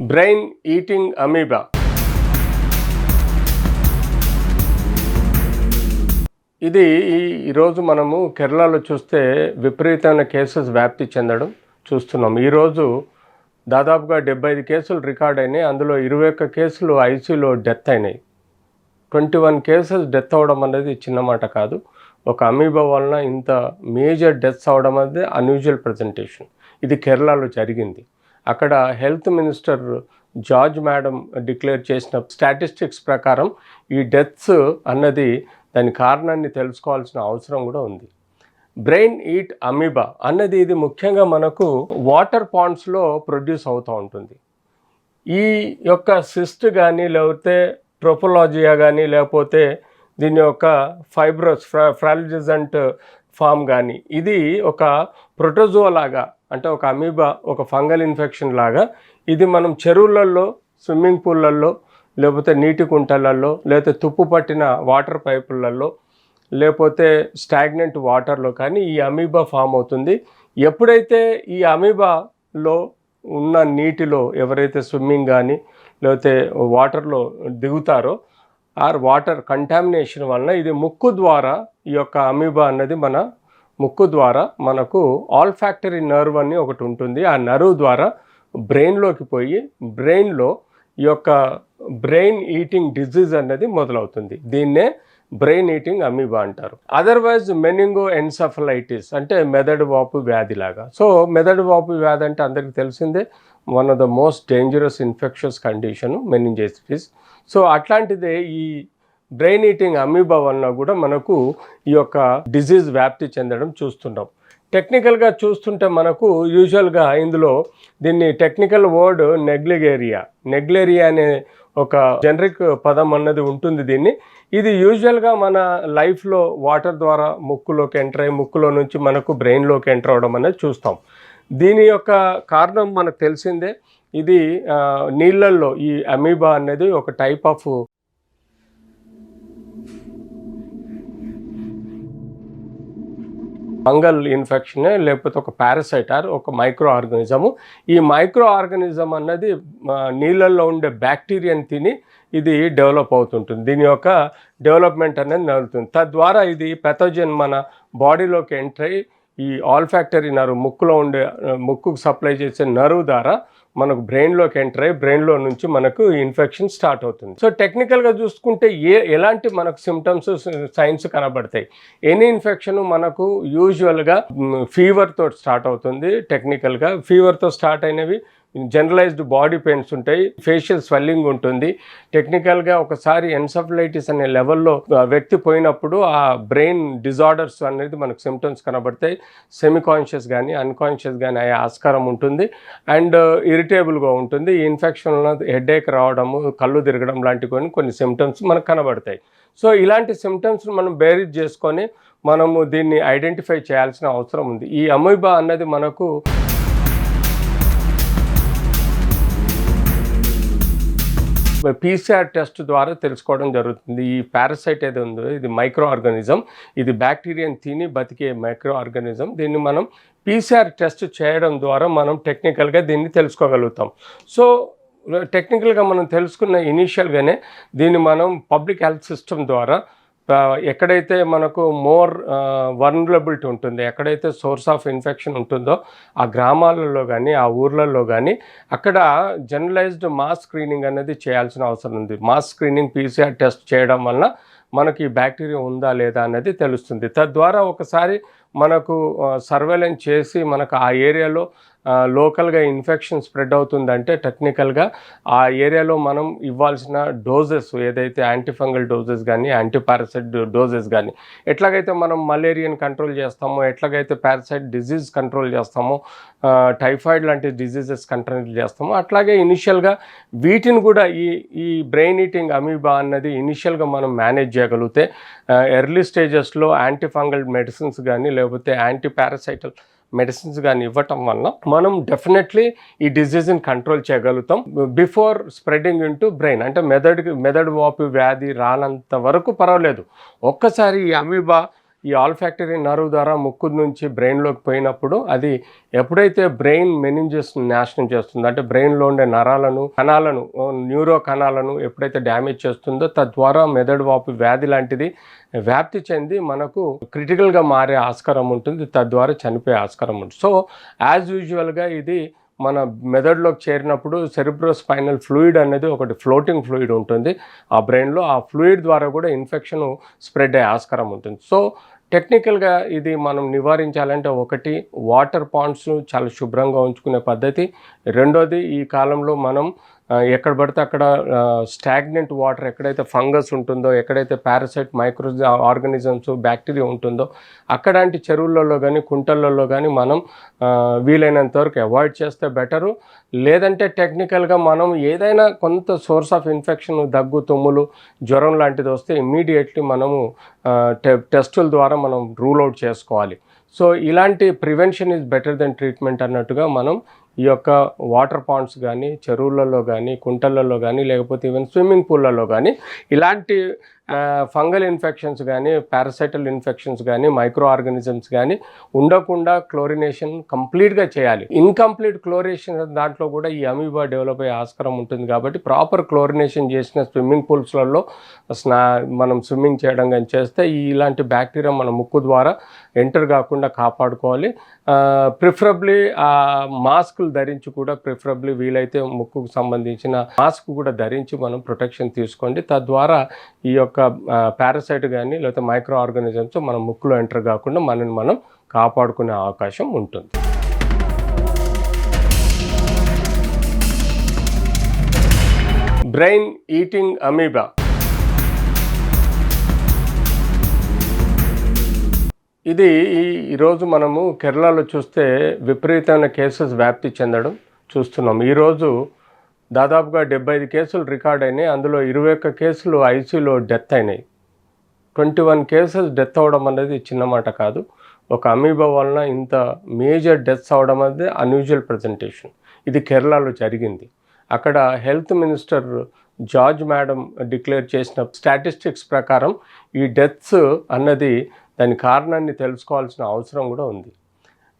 Brain eating amoeba. ఇది ఈరోజు మనము కేరళలో చూస్తే విపరీతమైన కేసెస్ వ్యాప్తి చెందడం చూస్తున్నాం. ఈరోజు దాదాపుగా 75 కేసులు రికార్డ్ అయినాయి. అందులో 21 కేసులు ఐసీయూలో డెత్ అయినాయి. 21 కేసెస్ డెత్ అవ్వడం అనేది చిన్న మాట కాదు. ఒక అమీబా వలన ఇంత మేజర్ డెత్స్ అవడం అనేది అన్యూజువల్ ప్రజెంటేషన్. ఇది కేరళలో జరిగింది. అక్కడ health minister George madam declare చేసిన స్టాటిస్టిక్స్ ప్రకారం ఈ డెత్స్ అన్నది దాని కారణాన్ని తెలుసుకోవాల్సిన అవసరం కూడా ఉంది. బ్రెయిన్ ఈట్ అమీబా అన్నది ఇది ముఖ్యంగా మనకు వాటర్ పాండ్స్లో ప్రొడ్యూస్ అవుతూ ఉంటుంది. ఈ యొక్క సిస్ట్ కానీ లేకపోతే ట్రోపోలాజియా కానీ లేకపోతే దీని యొక్క ఫైబ్రస్ ఫ్రాలిజెంట్ ఫామ్ కానీ ఇది ఒక ప్రోటోజోవా లాగా, అంటే ఒక అమీబా ఒక ఫంగల్ ఇన్ఫెక్షన్ లాగా ఇది మనం చెరువులలో, స్విమ్మింగ్ పూల్లలో, లేకపోతే నీటి కుంటలలో, లేకపోతే తుప్పు పట్టిన వాటర్ పైపులలో, లేకపోతే స్టాగ్నెంట్ వాటర్లో కానీ ఈ అమీబా ఫామ్ అవుతుంది. ఎప్పుడైతే ఈ అమీబాలో ఉన్న నీటిలో ఎవరైతే స్విమ్మింగ్ కానీ లేకపోతే వాటర్లో దిగుతారో వాటర్ కంటామినేషన్ వలన ఇది ముక్కు ద్వారా ఈ యొక్క అమీబా అన్నది మన ముక్కు ద్వారా మనకు ఆల్ఫాక్టరీ నర్వ్ అని ఒకటి ఉంటుంది. ఆ నర్వ్ ద్వారా బ్రెయిన్లోకి పోయి బ్రెయిన్లో ఈ యొక్క బ్రెయిన్ ఈటింగ్ డిజీజ్ అన్నది మొదలవుతుంది. దీన్నే బ్రెయిన్ ఈటింగ్ అమీబా అంటారు. అదర్వైజ్ మెనింగో ఎన్సెఫలైటిస్ అంటే మెదడు వాపు వ్యాధి లాగా. సో మెదడు వాపు వ్యాధి అంటే అందరికీ తెలిసిందే, one of the most dangerous infectious condition meningitis. So అట్లాంటిదే ఈ బ్రెయిన్ ఈటింగ్ అమీబా వలన కూడా మనకు ఈ యొక్క డిజీజ్ వ్యాప్తి చెందడం చూస్తున్నాం. టెక్నికల్గా చూస్తుంటే మనకు యూజువల్గా ఇందులో దీన్ని టెక్నికల్ వర్డ్ నెగ్లేరియా అనే ఒక జనరిక్ పదం అన్నది ఉంటుంది. ఇది యూజువల్గా మన లైఫ్లో వాటర్ ద్వారా ముక్కులోకి ఎంటర్ అయ్యి ముక్కులో నుంచి మనకు బ్రెయిన్లోకి ఎంటర్ అవ్వడం అనేది చూస్తాం. దీని యొక్క కారణం మనకు తెలిసిందే. ఇది నీళ్ళల్లో ఈ అమీబా అనేది ఒక టైప్ ఆఫ్ ఫంగల్ ఇన్ఫెక్షన్, లేకపోతే ఒక పారాసైట్ ఒక మైక్రో ఆర్గానిజము. ఈ మైక్రో ఆర్గానిజం అన్నది నీళ్ళల్లో ఉండే బ్యాక్టీరియాని తిని ఇది డెవలప్ అవుతుంటుంది. దీని యొక్క డెవలప్మెంట్ అనేది నడుస్తుంది. తద్వారా ఇది పెథోజన్ మన బాడీలోకి ఎంటర్ అయ్యి ఈ ఆల్ఫాక్టరీ నర్వ్ ముక్కులో ఉండే ముక్కుకు సప్లై చేసే నర్వ్ ద్వారా మనకు బ్రెయిన్లోకి ఎంటర్ అయ్యి బ్రెయిన్లో నుంచి మనకు ఇన్ఫెక్షన్ స్టార్ట్ అవుతుంది. సో టెక్నికల్గా చూసుకుంటే ఎలాంటి మనకు సిమ్టమ్స్ సైన్స్ కనబడతాయి. ఎనీ ఇన్ఫెక్షన్ మనకు యూజువల్గా ఫీవర్తో స్టార్ట్ అవుతుంది. టెక్నికల్గా ఫీవర్తో స్టార్ట్ అయినవి జనరలైజ్డ్ బాడీ పెయిన్స్ ఉంటాయి, ఫేషియల్ స్వెల్లింగ్ ఉంటుంది. టెక్నికల్గా ఒకసారి ఎన్సెఫలైటిస్ అనే లెవెల్లో వ్యక్తి పోయినప్పుడు ఆ బ్రెయిన్ డిజార్డర్స్ అనేది మనకు సిమ్టమ్స్ కనబడతాయి. సెమీ కాన్షియస్ కానీ అన్కాన్షియస్ కానీ అయ్యే ఆస్కారం ఉంటుంది. అండ్ ఇరిటేబుల్గా ఉంటుంది. ఈ ఇన్ఫెక్షన్ హెడేక్ రావడము, కళ్ళు తిరగడం లాంటి కొన్ని సిమ్టమ్స్ మనకు కనబడతాయి. సో ఇలాంటి సిమ్టమ్స్ మనం బేరీజ్ చేసుకొని మనము దీన్ని ఐడెంటిఫై చేయాల్సిన అవసరం ఉంది. ఈ అమీబా అన్నది మనకు PCR టెస్ట్ ద్వారా తెలుసుకోవడం జరుగుతుంది. ఈ పారాసైట్ ఏదో ఉందో ఇది మైక్రో ఆర్గానిజం, ఇది బ్యాక్టీరియాని తిని బతికే మైక్రో ఆర్గానిజం. దీన్ని మనం PCR టెస్ట్ చేయడం ద్వారా మనం టెక్నికల్గా దీన్ని తెలుసుకోగలుగుతాం. సో టెక్నికల్గా మనం తెలుసుకున్న ఇనీషియల్గానే దీన్ని మనం పబ్లిక్ హెల్త్ సిస్టమ్ ద్వారా ఎక్కడైతే మనకు మోర్ వల్నరబిలిటీ ఉంటుంది, ఎక్కడైతే సోర్స్ ఆఫ్ ఇన్ఫెక్షన్ ఉంటుందో ఆ గ్రామాలలో కానీ ఆ ఊర్లలో కానీ అక్కడ జనరలైజ్డ్ మాస్ స్క్రీనింగ్ అనేది చేయాల్సిన అవసరం ఉంది. మాస్ స్క్రీనింగ్ PCR టెస్ట్ చేయడం వలన మనకి బ్యాక్టీరియా ఉందా లేదా అనేది తెలుస్తుంది. తద్వారా ఒకసారి మనకు సర్వేలెన్స్ చేసి మనకు ఆ ఏరియాలో లోకల్గా ఇన్ఫెక్షన్ స్ప్రెడ్ అవుతుందంటే టెక్నికల్గా ఆ ఏరియాలో మనం ఇవ్వాల్సిన డోజెస్ ఏదైతే యాంటీఫంగల్ డోజెస్ కానీ యాంటీపారాసైట్ డోజెస్ కానీ ఎట్లాగైతే మనం మలేరియాని కంట్రోల్ చేస్తామో, ఎట్లాగైతే పారాసైట్ డిజీజ్ కంట్రోల్ చేస్తామో, టైఫాయిడ్ లాంటి డిజీజెస్ కంట్రోల్ చేస్తామో అట్లాగే ఇనిషియల్గా వీటిని కూడా ఈ బ్రెయిన్ ఈటింగ్ అమీబా అన్నది ఇనిషియల్గా మనం మేనేజ్ చేయగలిగితే ఎర్లీ స్టేజెస్లో యాంటీఫంగల్ మెడిసిన్స్ కానీ లేకపోతే యాంటీపారాసైటల్ మెడిసిన్స్ కానీ ఇవ్వటం వల్ల మనం డెఫినెట్లీ ఈ డిజీజ్ని కంట్రోల్ చేయగలుగుతాం బిఫోర్ స్ప్రెడింగ్ ఇంటూ బ్రెయిన్. అంటే మెదడు వాపు వ్యాధి రానంత వరకు పర్వాలేదు. ఒక్కసారి ఈ అమీబా ఈ ఆల్ఫాక్టరీ నర్వ్ ద్వారా ముక్కు నుంచి బ్రెయిన్లోకి పోయినప్పుడు అది ఎప్పుడైతే బ్రెయిన్ మెనింజెస్ నాశనం చేస్తుందో, అంటే బ్రెయిన్లో ఉండే కణాలను న్యూరో కణాలను ఎప్పుడైతే డ్యామేజ్ చేస్తుందో తద్వారా మెదడు వాపు వ్యాధి లాంటిది వ్యాప్తి చెంది మనకు క్రిటికల్గా మారే ఆస్కారం ఉంటుంది, తద్వారా చనిపోయే ఆస్కారం ఉంటుంది. సో యాజ్ యూజువల్గా ఇది మన మెదడులోకి చేరినప్పుడు సెరిబ్రోస్పైనల్ ఫ్లూయిడ్ అనేది ఒకటి ఫ్లోటింగ్ ఫ్లూయిడ్ ఉంటుంది ఆ బ్రెయిన్లో. ఆ ఫ్లూయిడ్ ద్వారా కూడా ఇన్ఫెక్షన్ స్ప్రెడ్ అయ్యే ఆస్కారం ఉంటుంది. సో టెక్నికల్గా ఇది మనం నివారించాలంటే ఒకటి వాటర్ పాండ్స్ను చాలా శుభ్రంగా ఉంచుకునే పద్ధతి. రెండోది ఈ కాలంలో మనం ఎక్కడ పడితే అక్కడ స్టాగ్నెంట్ వాటర్, ఎక్కడైతే ఫంగస్ ఉంటుందో, ఎక్కడైతే పారాసైట్ మైక్రో ఆర్గానిజమ్స్ బ్యాక్టీరియా ఉంటుందో అక్కడంటి చెరువులలో కానీ కుంటలలో కానీ మనం వీలైనంత వరకు అవాయిడ్ చేస్తే బెటరు. లేదంటే టెక్నికల్గా మనం ఏదైనా కొంత సోర్స్ ఆఫ్ ఇన్ఫెక్షన్, దగ్గు, తుమ్ములు, జ్వరం లాంటిది వస్తే ఇమ్మీడియట్లీ మనము టెస్టుల ద్వారా మనం రూల్ అవుట్ చేసుకోవాలి. సో ఇలాంటి prevention is better than treatment అన్నట్టుగా మనం ఈ యొక్క వాటర్ పాండ్స్ కానీ, చెరువులలో కానీ, కుంటలలో కానీ, లేకపోతే ఈవెన్ స్విమ్మింగ్ పూల్లలో కానీ ఇలాంటి ఫంగల్ ఇన్ఫెక్షన్స్ కానీ, పారాసైటల్ ఇన్ఫెక్షన్స్ కానీ, మైక్రో ఆర్గానిజమ్స్ కానీ ఉండకుండా క్లోరినేషన్ కంప్లీట్గా చేయాలి. ఇన్కంప్లీట్ క్లోరినేషన్ దాంట్లో కూడా ఈ అమీబా డెవలప్ అయ్యే ఆస్కారం ఉంటుంది. కాబట్టి ప్రాపర్ క్లోరినేషన్ చేసిన స్విమ్మింగ్ పూల్స్లలో మనం స్విమ్మింగ్ చేయడం కానీ చేస్తే ఇలాంటి బ్యాక్టీరియా మన ముక్కు ద్వారా ఎంటర్ కాకుండా కాపాడుకోవాలి. ప్రిఫరబ్లీ మాస్కులు ధరించి కూడా ప్రిఫరబ్లీ వీలైతే ముక్కుకు సంబంధించిన మాస్క్ కూడా ధరించి మనం ప్రొటెక్షన్ తీసుకోండి. తద్వారా ఈ యొక్క పారాసైట్ కానీ లేకపోతే మైక్రో ఆర్గానిజమ్స్ మన ముక్కులో ఎంటర్ కాకుండా మనని మనం కాపాడుకునే అవకాశం ఉంటుంది. Brain eating amoeba. ఇది ఈరోజు మనము కేరళలో చూస్తే విపరీతమైన కేసెస్ వ్యాప్తి చెందడం చూస్తున్నాం. ఈరోజు దాదాపుగా 75 కేసులు రికార్డ్ అయినాయి. అందులో 21 కేసులు ఐసీయూలో డెత్ అయినాయి. 21 కేసెస్ డెత్ అవ్వడం అనేది చిన్న మాట కాదు. ఒక అమీబా వలన ఇంత మేజర్ డెత్స్ అవ్వడం అనేది అన్యూజువల్ ప్రజెంటేషన్. ఇది కేరళలో జరిగింది. అక్కడ health minister George madam declare చేసిన స్టాటిస్టిక్స్ ప్రకారం ఈ డెత్స్ అన్నది దాని కారణాన్ని తెలుసుకోవాల్సిన అవసరం కూడా ఉంది.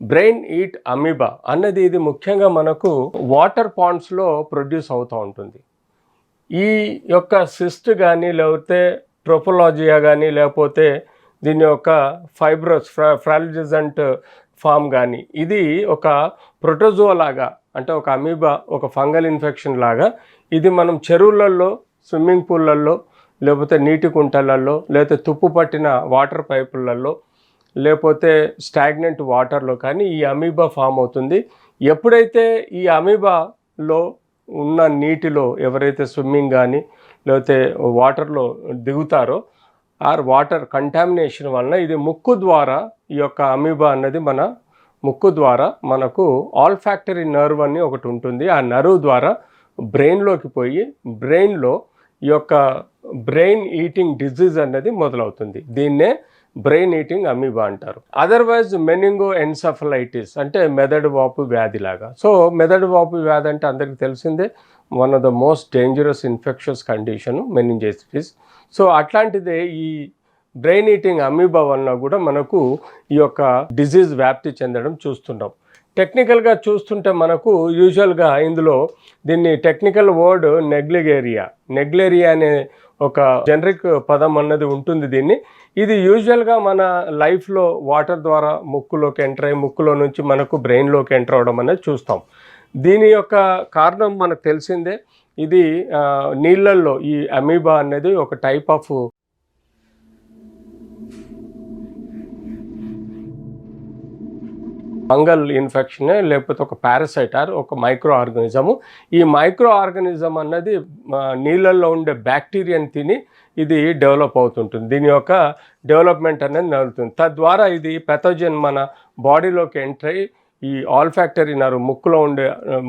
బ్రెయిన్ ఈట్ అమీబా అన్నది ఇది ముఖ్యంగా మనకు వాటర్ పాండ్స్లో ప్రొడ్యూస్ అవుతూ ఉంటుంది. ఈ యొక్క సిస్ట్ కానీ లేకపోతే ట్రోపోలాజియా కానీ లేకపోతే దీని యొక్క ఫైబ్రస్ ఫ్రాలిజెంట్ ఫామ్ కానీ ఇది ఒక ప్రోటోజోవా లాగా, అంటే ఒక అమీబా, ఒక ఫంగల్ ఇన్ఫెక్షన్ లాగా ఇది మనం చెరువులలో, స్విమ్మింగ్ పూల్లలో, లేకపోతే నీటి కుంటలలో, లేకపోతే తుప్పు పట్టిన వాటర్ పైపులలో, లేకపోతే స్టాగ్నెంట్ వాటర్లో కానీ ఈ అమీబా ఫామ్ అవుతుంది. ఎప్పుడైతే ఈ అమీబాలో ఉన్న నీటిలో ఎవరైతే స్విమ్మింగ్ కానీ లేకపోతే వాటర్లో దిగుతారో వాటర్ కంటామినేషన్ వలన ఇది ముక్కు ద్వారా ఈ యొక్క అమీబా అన్నది మన ముక్కు ద్వారా మనకు ఆల్ఫాక్టరీ నర్వ్ అని ఒకటి ఉంటుంది. ఆ నర్వ్ ద్వారా బ్రెయిన్లోకి పోయి బ్రెయిన్లో ఈ యొక్క బ్రెయిన్ ఈటింగ్ డిజీజ్ అన్నది మొదలవుతుంది. దీన్నే బ్రెయిన్ ఈటింగ్ అమీబా అంటారు. అదర్వైజ్ మెనింగో ఎన్సెఫలైటిస్ అంటే మెదడు వాపు వ్యాధి లాగా. సో మెదడు వాపు వ్యాధి అంటే అందరికీ తెలిసిందే, one of the most dangerous infectious condition meningitis. So అట్లాంటిదే ఈ బ్రెయిన్ ఈటింగ్ అమీబా వలన కూడా మనకు ఈ యొక్క డిజీజ్ వ్యాప్తి చెందడం చూస్తున్నాం. టెక్నికల్గా చూస్తుంటే మనకు యూజువల్గా ఇందులో దీన్ని టెక్నికల్ వర్డ్ నెగ్లేరియా అనే ఒక జనరిక్ పదం అన్నది ఉంటుంది దీన్ని. ఇది యూజువల్గా మన లైఫ్లో వాటర్ ద్వారా ముక్కులోకి ఎంటర్ అయ్యి ముక్కులో నుంచి మనకు బ్రెయిన్లోకి ఎంటర్ అవ్వడం అనేది చూస్తాం. దీని యొక్క కారణం మనకు తెలిసిందే. ఇది నీళ్ళల్లో ఈ అమీబా అనేది ఒక టైప్ ఆఫ్ ఫంగల్ ఇన్ఫెక్షనే, లేకపోతే ఒక పారాసైట్ ఆర్ ఒక మైక్రో ఆర్గానిజము. ఈ మైక్రో ఆర్గానిజం అన్నది నీళ్ళల్లో ఉండే బ్యాక్టీరియాని తిని ఇది డెవలప్ అవుతుంటుంది. దీని యొక్క డెవలప్మెంట్ అనేది నడుస్తుంది. తద్వారా ఇది పెథోజన్ మన బాడీలోకి ఎంటర్ అయ్యి ఈ ఆల్ఫాక్టరీ నర్వ్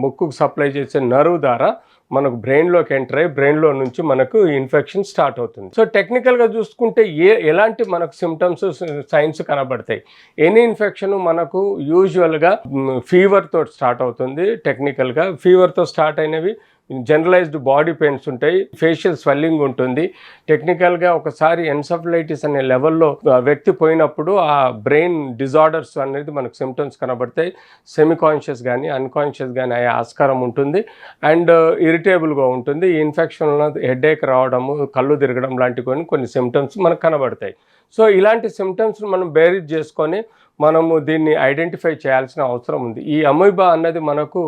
ముక్కుకు సప్లై చేసే నర్వ్ ద్వారా మనకు బ్రెయిన్లోకి ఎంటర్ అయ్యి బ్రెయిన్లో నుంచి మనకు ఇన్ఫెక్షన్ స్టార్ట్ అవుతుంది. సో టెక్నికల్గా చూసుకుంటే ఎలాంటి మనకు సిమ్టమ్స్, సైన్స్ కనబడతాయి. ఎనీ ఇన్ఫెక్షన్ మనకు యూజువల్గా ఫీవర్తో స్టార్ట్ అవుతుంది. టెక్నికల్గా ఫీవర్తో స్టార్ట్ అయినవి జనరలైజ్డ్ బాడీ పెయిన్స్ ఉంటాయి, ఫేషియల్ స్వెల్లింగ్ ఉంటుంది. టెక్నికల్గా ఒకసారి ఎన్సెఫలైటిస్ అనే లెవెల్లో వ్యక్తి పోయినప్పుడు ఆ బ్రెయిన్ డిజార్డర్స్ అనేది మనకు సిమ్టమ్స్ కనబడతాయి. సెమీ కాన్షియస్ కానీ అన్కాన్షియస్ కానీ అయ్యే ఆస్కారం ఉంటుంది. అండ్ ఇరిటేబుల్గా ఉంటుంది. ఈ ఇన్ఫెక్షన్ హెడేక్ రావడము, కళ్ళు తిరగడం లాంటి కొన్ని సిమ్టమ్స్ మనకు కనబడతాయి. సో ఇలాంటి సిమ్టమ్స్ మనం బేరీజ్ చేసుకొని మనము దీన్ని ఐడెంటిఫై చేయాల్సిన అవసరం ఉంది. ఈ అమీబా అన్నది మనకు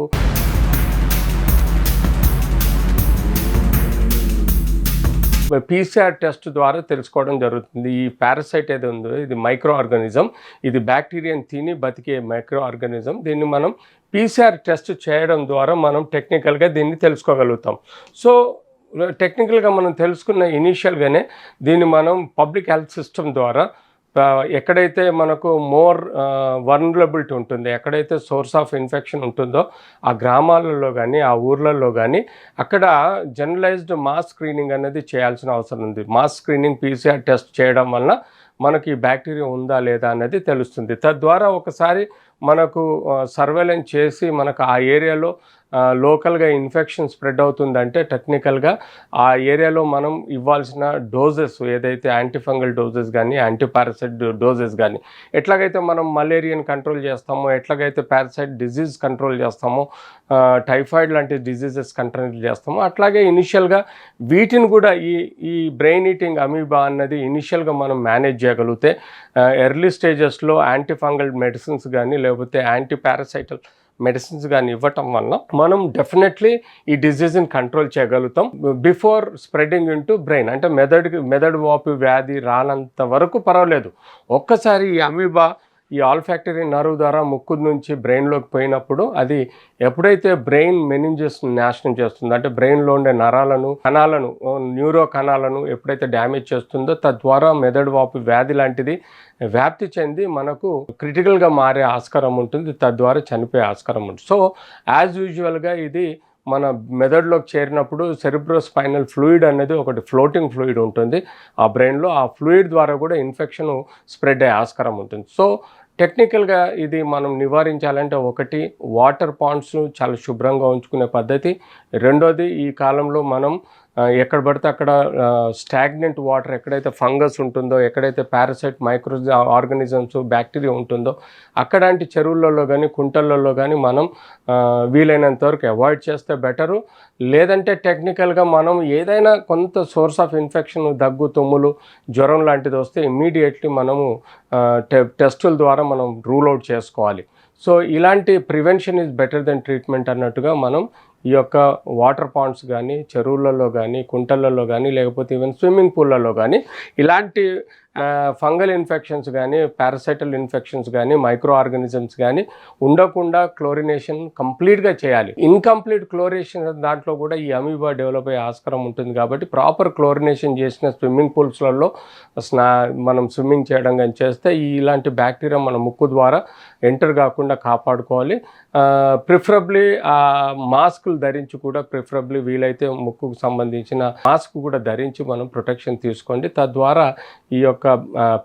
PCR టెస్ట్ ద్వారా తెలుసుకోవడం జరుగుతుంది. ఈ పారాసైట్ ఏది ఉందో ఇది మైక్రో ఆర్గానిజం, ఇది బ్యాక్టీరియాని తిని బతికే మైక్రో ఆర్గానిజం. దీన్ని మనం PCR టెస్ట్ చేయడం ద్వారా మనం టెక్నికల్గా దీన్ని తెలుసుకోగలుగుతాం. సో టెక్నికల్గా మనం తెలుసుకున్న ఇనీషియల్గానే దీన్ని మనం పబ్లిక్ హెల్త్ సిస్టమ్ ద్వారా ఎక్కడైతే మనకు మోర్ వల్నరబిలిటీ ఉంటుంది, ఎక్కడైతే సోర్స్ ఆఫ్ ఇన్ఫెక్షన్ ఉంటుందో ఆ గ్రామాలలో కానీ ఆ ఊర్లలో కానీ అక్కడ జనరలైజ్డ్ మాస్ స్క్రీనింగ్ అనేది చేయాల్సిన అవసరం ఉంది. మాస్ స్క్రీనింగ్ PCR టెస్ట్ చేయడం వలన మనకి బ్యాక్టీరియా ఉందా లేదా అనేది తెలుస్తుంది. తద్వారా ఒకసారి మనకు సర్వేలెన్స్ చేసి మనకు ఆ ఏరియాలో లోకల్గా ఇన్ఫెక్షన్ స్ప్రెడ్ అవుతుందంటే టెక్నికల్గా ఆ ఏరియాలో మనం ఇవ్వాల్సిన డోజెస్ ఏదైతే యాంటీఫంగల్ డోజెస్ కానీ యాంటీపారాసైట్ డోజెస్ కానీ ఎట్లాగైతే మనం మలేరియాని కంట్రోల్ చేస్తామో, ఎట్లాగైతే పారాసైట్ డిజీజ్ కంట్రోల్ చేస్తామో, టైఫాయిడ్ లాంటి డిజీజెస్ కంట్రోల్ చేస్తామో అట్లాగే ఇనిషియల్గా వీటిని కూడా ఈ బ్రెయిన్ ఈటింగ్ అమీబా అన్నది ఇనిషియల్గా మనం మేనేజ్ చేయగలిగితే ఎర్లీ స్టేజెస్లో యాంటీఫంగల్ మెడిసిన్స్ కానీ లేకపోతే యాంటీపారాసైటల్ మెడిసిన్స్ కానీ ఇవ్వటం వల్ల మనం డెఫినెట్లీ ఈ డిజీజ్ని కంట్రోల్ చేయగలుగుతాం బిఫోర్ స్ప్రెడింగ్ ఇంటూ బ్రెయిన్. అంటే మెదడు వాపు వ్యాధి రానంత వరకు పర్వాలేదు. ఒక్కసారి ఈ అమీబా ఈ ఆల్ఫాక్టరీ నర్వ్ ద్వారా ముక్కు నుంచి బ్రెయిన్లోకి పోయినప్పుడు అది ఎప్పుడైతే బ్రెయిన్ మెనింజెస్ నాశనం చేస్తుందో, అంటే బ్రెయిన్లో ఉండే కణాలను న్యూరో కణాలను ఎప్పుడైతే డ్యామేజ్ చేస్తుందో తద్వారా మెదడు వాపు వ్యాధి లాంటిది వ్యాప్తి చెంది మనకు క్రిటికల్గా మారే ఆస్కారం ఉంటుంది, తద్వారా చనిపోయే ఆస్కారం ఉంటుంది. సో యాజ్ యూజువల్గా ఇది మన మెదడులోకి చేరినప్పుడు సెరిబ్రోస్పైనల్ ఫ్లూయిడ్ అనేది ఒకటి ఫ్లోటింగ్ ఫ్లూయిడ్ ఉంటుంది ఆ బ్రెయిన్లో. ఆ ఫ్లూయిడ్ ద్వారా కూడా ఇన్ఫెక్షన్ స్ప్రెడ్ అయ్యే ఆస్కారం ఉంటుంది. సో టెక్నికల్గా ఇది మనం నివారించాలంటే ఒకటి వాటర్ పాండ్స్ చాలా శుభ్రంగా ఉంచుకునే పద్ధతి, రెండోది ఈ కాలంలో మనం ఎక్కడ పడితే అక్కడ స్టాగ్నెంట్ వాటర్ ఎక్కడైతే ఫంగస్ ఉంటుందో, ఎక్కడైతే పారాసైట్ మైక్రో ఆర్గానిజమ్స్ బ్యాక్టీరియా ఉంటుందో అక్కడంటి చెరువులలో కానీ కుంటలలో కానీ మనం వీలైనంత వరకు అవాయిడ్ చేస్తే బెటరు. లేదంటే టెక్నికల్గా మనం ఏదైనా కొంత సోర్స్ ఆఫ్ ఇన్ఫెక్షన్, దగ్గు, తుమ్ములు, జ్వరం లాంటిది వస్తే ఇమ్మీడియట్లీ మనము టెస్టుల ద్వారా మనం రూల్ అవుట్ చేసుకోవాలి. సో ఇలాంటి prevention is better than treatment అన్నట్టుగా మనం ఈ యొక్క వాటర్ పాండ్స్ కానీ, చెరువులలో కానీ, కుంటలలో కానీ, లేకపోతే ఈవెన్ స్విమ్మింగ్ పూల్లలో కానీ ఇలాంటి ఫంగల్ ఇన్ఫెక్షన్స్ కానీ, పారాసైటల్ ఇన్ఫెక్షన్స్ కానీ, మైక్రో ఆర్గానిజమ్స్ కానీ ఉండకుండా క్లోరినేషన్ కంప్లీట్గా చేయాలి. ఇన్కంప్లీట్ క్లోరినేషన్ దాంట్లో కూడా ఈ అమీబా డెవలప్ అయ్యే ఆస్కారం ఉంటుంది. కాబట్టి ప్రాపర్ క్లోరినేషన్ చేసిన స్విమ్మింగ్ పూల్స్లలో మనం స్విమ్మింగ్ చేయడం కానీ చేస్తే ఇలాంటి బ్యాక్టీరియా మన ముక్కు ద్వారా ఎంటర్ కాకుండా కాపాడుకోవాలి. ప్రిఫరబ్లీ మాస్కులు ధరించి కూడా ప్రిఫరబ్లీ వీలైతే ముక్కుకు సంబంధించిన మాస్క్ కూడా ధరించి మనం ప్రొటెక్షన్ తీసుకోండి. తద్వారా ఈ యొక్క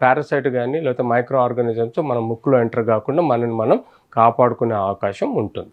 పారాసైట్ కానీ లేకపోతే మైక్రో ఆర్గానిజమ్స్ మన ముక్కులో ఎంటర్ కాకుండా మనని మనం కాపాడుకునే అవకాశం ఉంటుంది.